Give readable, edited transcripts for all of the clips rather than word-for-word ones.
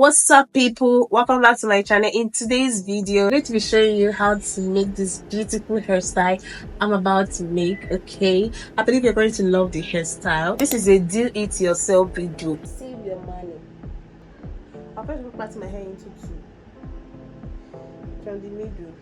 What's up, people? Welcome back to my channel. In today's video, I'm going to be showing you how to make this beautiful hairstyle I'm about to make. Okay, I believe you're going to love the hairstyle. This is a do it yourself video. Save your money. I'll first put part my hair into two from the middle.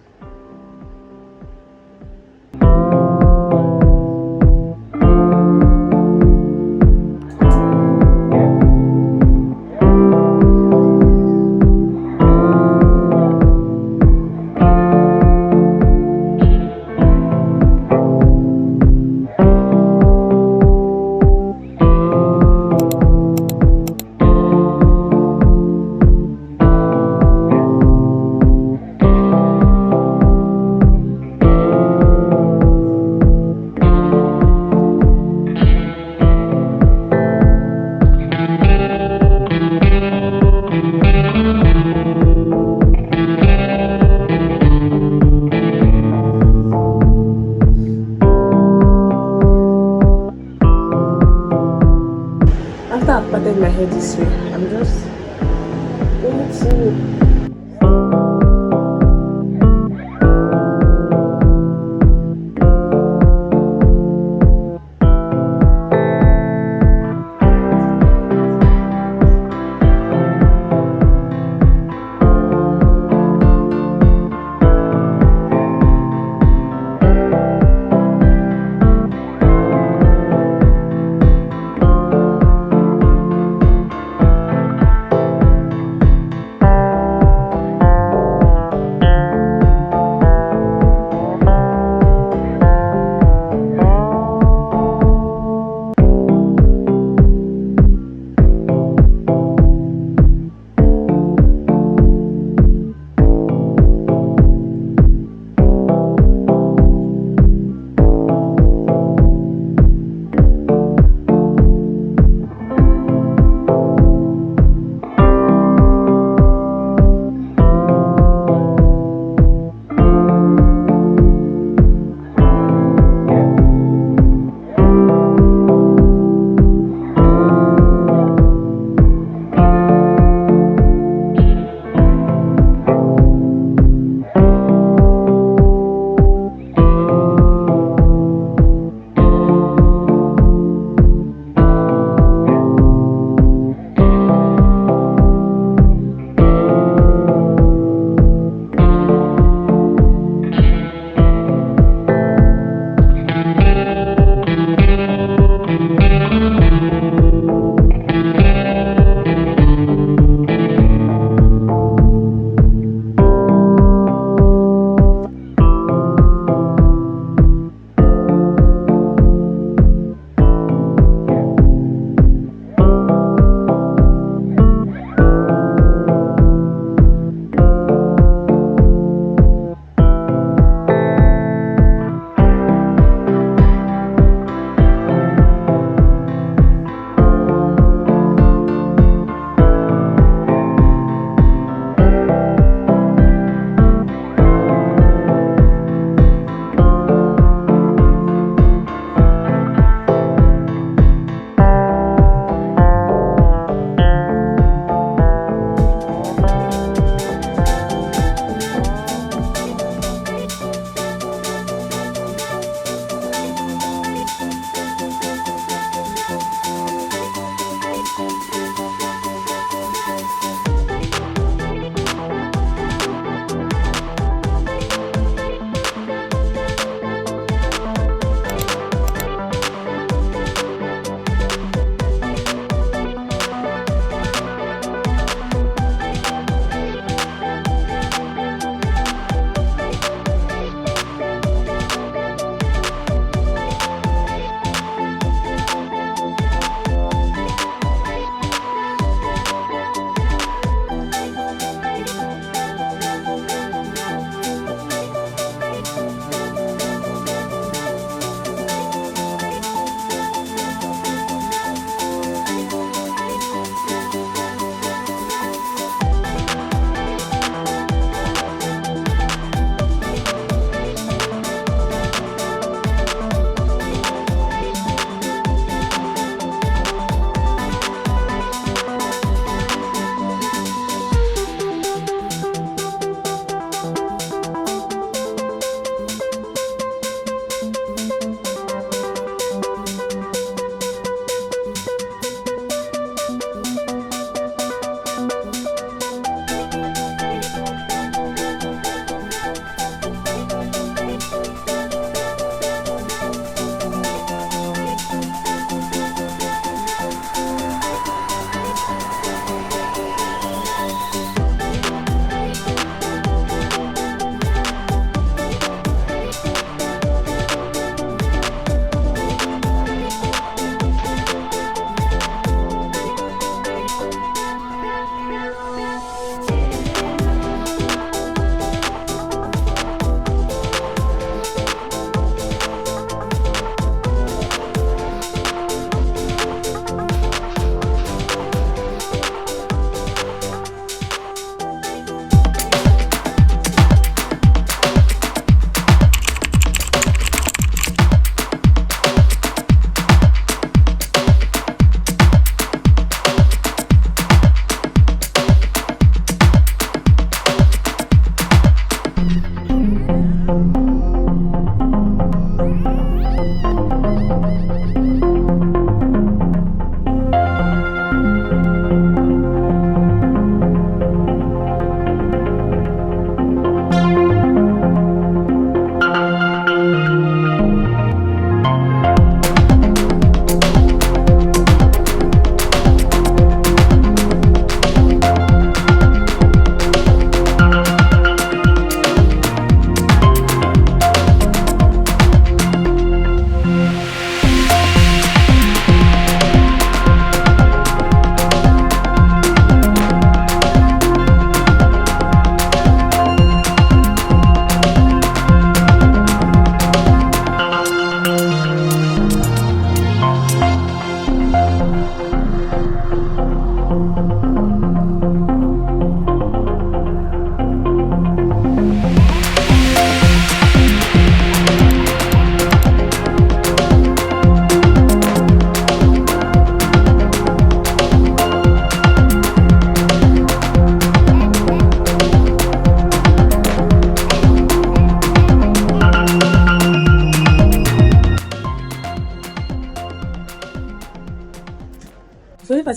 After I've parted my hair this way, I'm just going to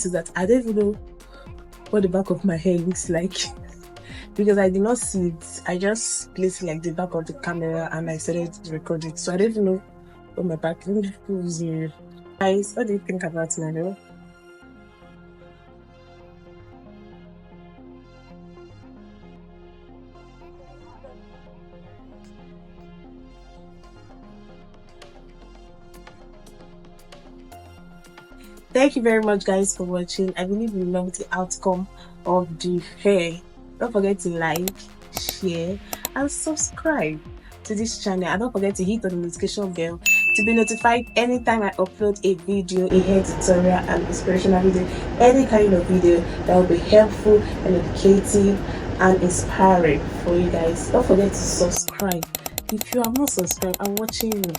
fact is that I don't even know what the back of my hair looks like because I did not see it. I just placed like the back of the camera and I started to record it. So I don't even know what my back looks like. Guys, what do you think about my hair? Thank you very much guys for watching. I believe you love the outcome of the hair. Don't forget to like, share and subscribe to this channel, and don't forget to hit on the notification bell to be notified anytime I upload a video, a hair tutorial, an inspirational video, any kind of video that will be helpful and educative and inspiring for you guys. Don't forget to subscribe. If you are not subscribed, I'm watching you.